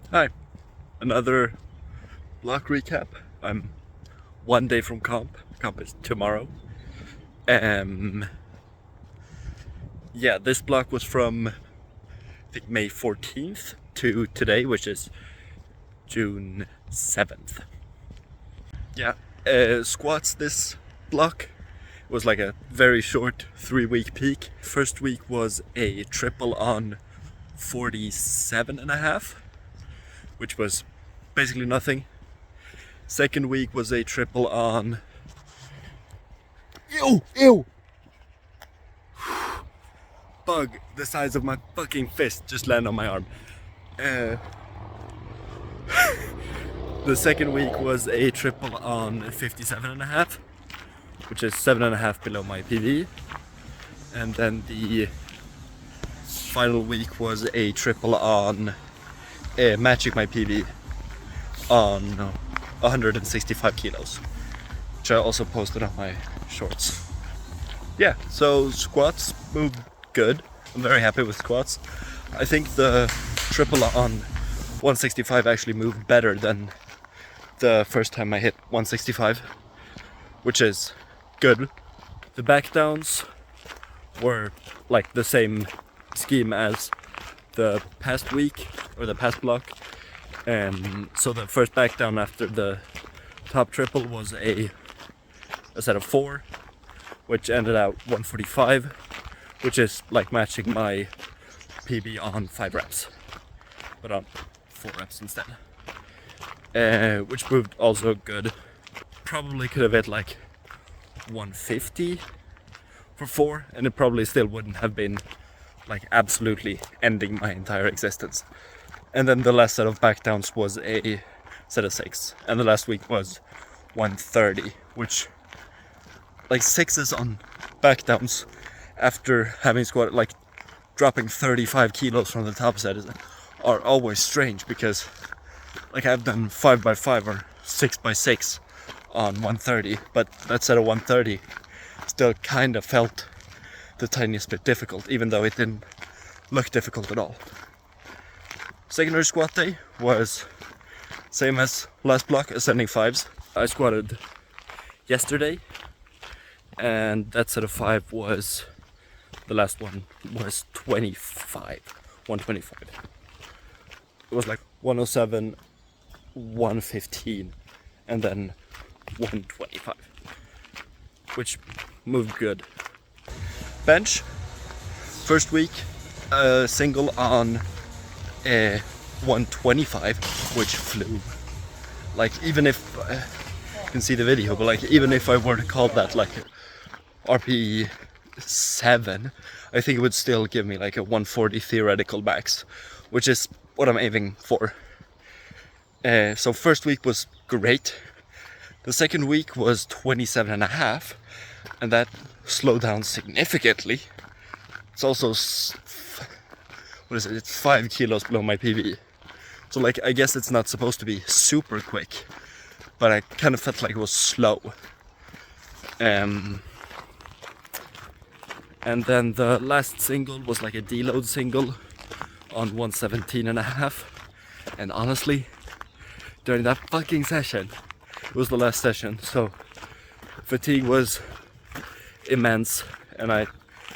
Hi, another block recap. I'm one day from comp. Comp is tomorrow. Yeah, this block was from I think May 14th to today, which is June 7th. Yeah, squats this block was like a very short 3-week peak. First week was a triple on 47.5, which was basically nothing. Second week was a triple on. Ew! Bug the size of my fucking fist just landed on my arm. The second week was a triple on 57.5, which is 7.5 below my PB. And then the final week was a triple on matching my PB on 165 kilos, which I also posted on my shorts. Yeah, so squats moved good. I'm very happy with squats. I think the triple on 165 actually moved better than the first time I hit 165, which is good. The back downs were like the same scheme as the past week or the past block. So the first back down after the top triple was a set of 4, which ended out 145, which is like matching my PB on 5 reps, but on 4 reps instead. Which moved also good. Probably could have hit like 150 for 4, and it probably still wouldn't have been like absolutely ending my entire existence. And then the last set of back downs was a set of 6, and the last week was 130, which like 6s on back downs after having squatted like dropping 35 kilos from the top set are always strange, because like I've done 5x5 or 6x6 on 130, but that set of 130 still kind of felt the tiniest bit difficult, even though it didn't look difficult at all. Secondary squat day was same as last block, ascending 5s. I squatted yesterday, and that set of 5 was, the last one was 125. It was like 107, 115, and then 125, which moved good. Bench, first week, single on 125, which flew. Like, even if you can see the video, but like even if I were to call that like RPE 7, I think it would still give me like a 140 theoretical max, which is what I'm aiming for. So first week was great. The second week was 27.5, and that slowed down significantly. It's also it's 5 kilos below my PB. So like I guess it's not supposed to be super quick, but I kind of felt like it was slow. And then the last single was like a deload single on 117.5, and honestly, during that fucking session, it was the last session, so fatigue was immense, and I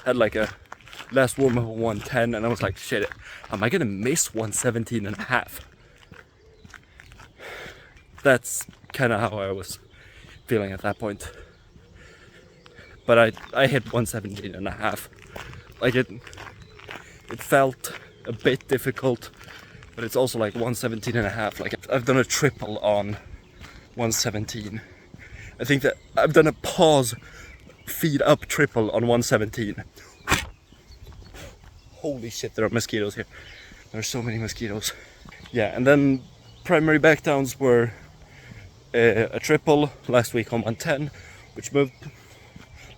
had like a last warm up of 110, and I was like, shit, am I gonna miss 117.5? That's kind of how I was feeling at that point. But I hit 117.5. Like it felt a bit difficult, but it's also like 117.5. Like I've done a triple on 117. I think that I've done a pause feed up triple on 117. Holy shit, there are mosquitoes here. There are so many mosquitoes. Yeah, and then primary back downs were a triple last week on 110, which moved,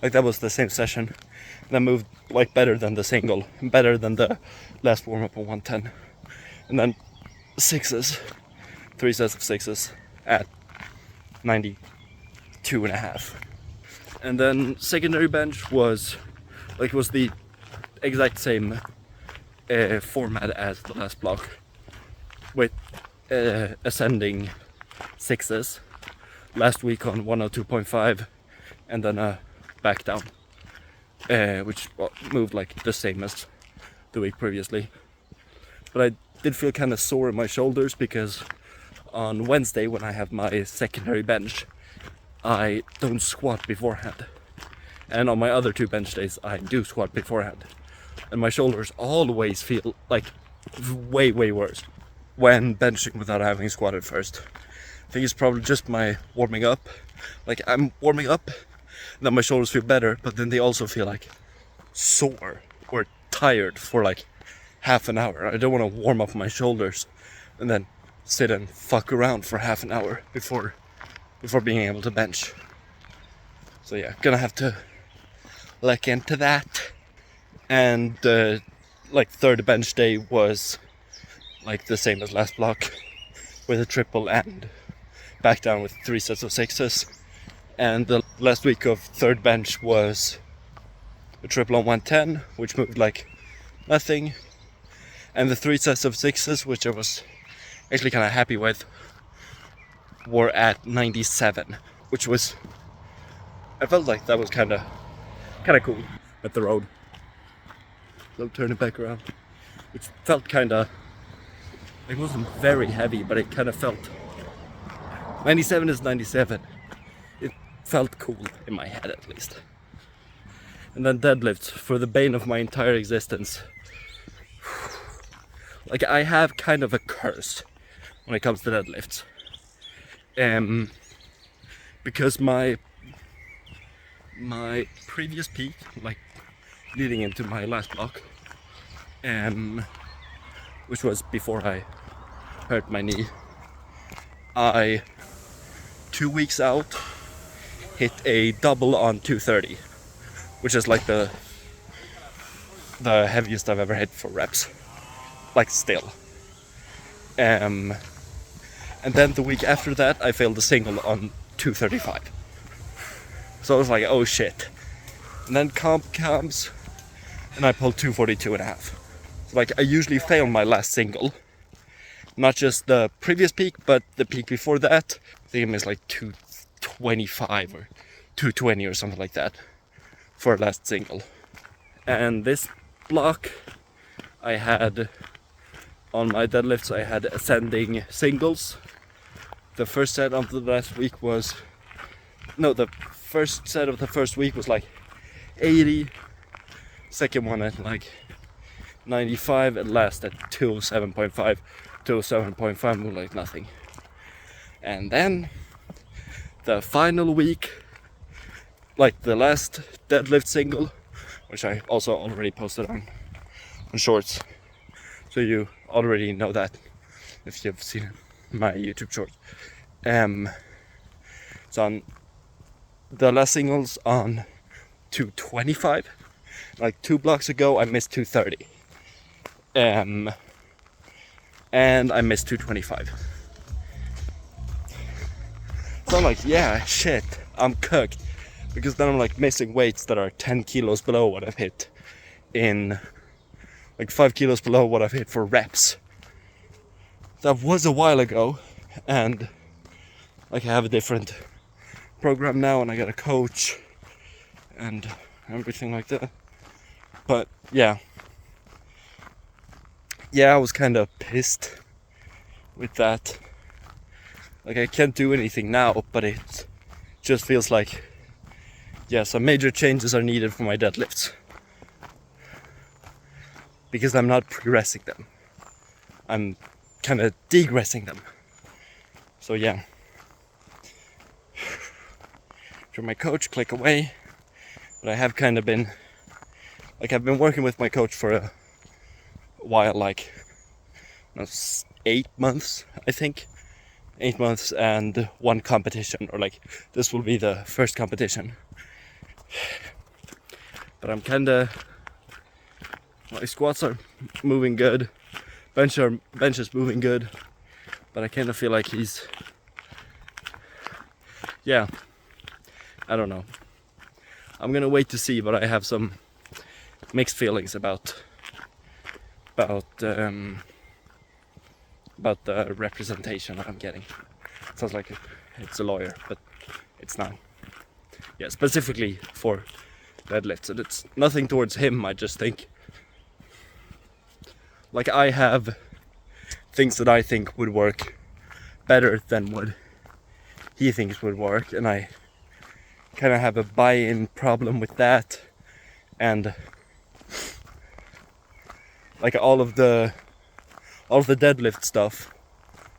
like that was the same session. That moved like better than the single, better than the last warm up on 110. And then 6s, 3 sets of 6s at 92.5. And then secondary bench was the exact same format as the last block. with ascending sixes. Last week on 102.5, and then back down, which moved like the same as the week previously. But I did feel kind of sore in my shoulders because on Wednesday, when I have my secondary bench, I don't squat beforehand. And on my other 2 bench days, I do squat beforehand. And my shoulders always feel like way worse when benching without having squatted first. I think it's probably just my warming up. Like, I'm warming up, then my shoulders feel better, but then they also feel like sore or tired for like half an hour. I don't want to warm up my shoulders and then sit and fuck around for half an hour before being able to bench. So yeah, gonna have to look into that. And like third bench day was like the same as last block, with a triple and back down with 3 sets of 6s. And the last week of third bench was a triple on 110, which moved like nothing. And the 3 sets of 6s, which I was actually kind of happy with, were at 97, which was, I felt like that was kind of cool at the road. So turn it back around, which felt kind of, it wasn't very heavy, but it kind of felt, 97 is 97. It felt cool in my head at least. And then deadlifts, for the bane of my entire existence. Like, I have kind of a curse when it comes to deadlifts. Because my previous peak, like leading into my last block, which was before I hurt my knee, I 2 weeks out hit a double on 230, which is like the heaviest I've ever hit for reps, like still. And then the week after that, I failed a single on 235. So I was like, oh shit. And then comp comes, and I pulled 242.5. So like, I usually fail my last single. Not just the previous peak, but the peak before that. I think I missed like 225 or 220 or something like that for a last single. And this block, I had, on my deadlifts, I had ascending singles. The first set of the last week was, no, the first set of the first week was like 80. Second one at like 95, and last at 207.5. 207.5 moved like nothing. And then the final week, like the last deadlift single, which I also already posted on shorts, so you already know that if you've seen my YouTube shorts. So on the last singles on 225, like 2 blocks ago, I missed 230. And I missed 225. So I'm like, yeah, shit, I'm cooked. Because then I'm like missing weights that are 10 kilos below what I've hit in, like 5 kilos below what I've hit for reps. That was a while ago, and like I have a different program now, and I got a coach and everything like that. But yeah, I was kind of pissed with that. Like, I can't do anything now, but it just feels like, yeah, some major changes are needed for my deadlifts, because I'm not progressing them. I'm kind of degressing them. So yeah. From my coach, click away. But I have kind of been, like, I've been working with my coach for a while, like 8 months, I think. 8 months and 1 competition, or like, this will be the first competition. But I'm kinda, my squats are moving good, bench is moving good, but I kinda feel like he's, yeah, I don't know. I'm gonna wait to see, but I have some mixed feelings about about the representation that I'm getting. It sounds like it's a lawyer, but it's not. Yeah, specifically for deadlifts, and it's nothing towards him. I just think, like, I have things that I think would work better than what he thinks would work, and I kind of have a buy-in problem with that. And like all of the deadlift stuff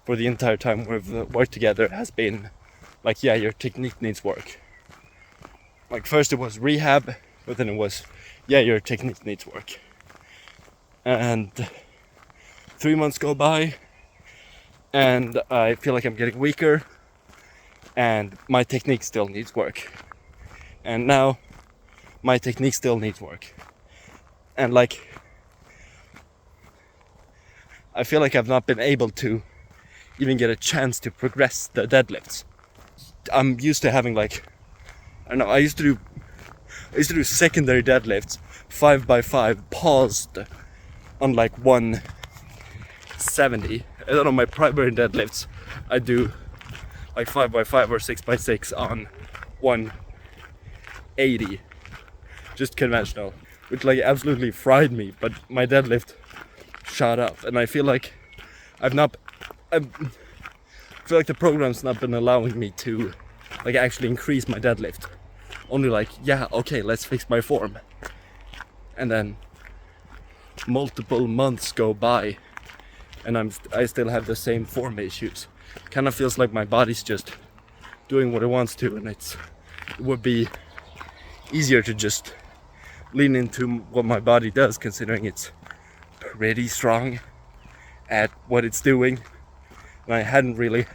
for the entire time we've worked together has been like, yeah, your technique needs work. Like, first it was rehab, but then it was, yeah, your technique needs work. And 3 months go by, and I feel like I'm getting weaker, and my technique still needs work. And now my technique still needs work. And like, I feel like I've not been able to even get a chance to progress the deadlifts. I'm used to having, like, I don't know, I used to do secondary deadlifts 5x5 paused on like 170. I don't know, my primary deadlifts I do like 5x5 or 6x6 on 180, just conventional, which like absolutely fried me, but my deadlift shot up. And I feel like I feel like the program's not been allowing me to like actually increase my deadlift. Only like, yeah, okay, let's fix my form. And then multiple months go by and I still have the same form issues. Kind of feels like my body's just doing what it wants to, and it would be easier to just lean into what my body does, considering it's pretty strong at what it's doing. And I hadn't really,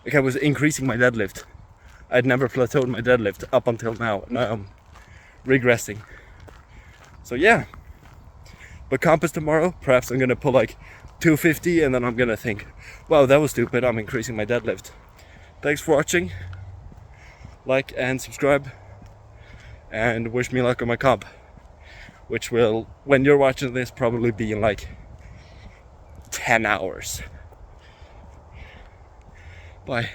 like, I was increasing my deadlift. I'd never plateaued my deadlift up until now. Now I'm regressing. So yeah. But comp is tomorrow. Perhaps I'm gonna pull like 250, and then I'm gonna think, wow, that was stupid, I'm increasing my deadlift. Thanks for watching. Like and subscribe. And wish me luck on my comp, which will, when you're watching this, probably be in like 10 hours. Bye.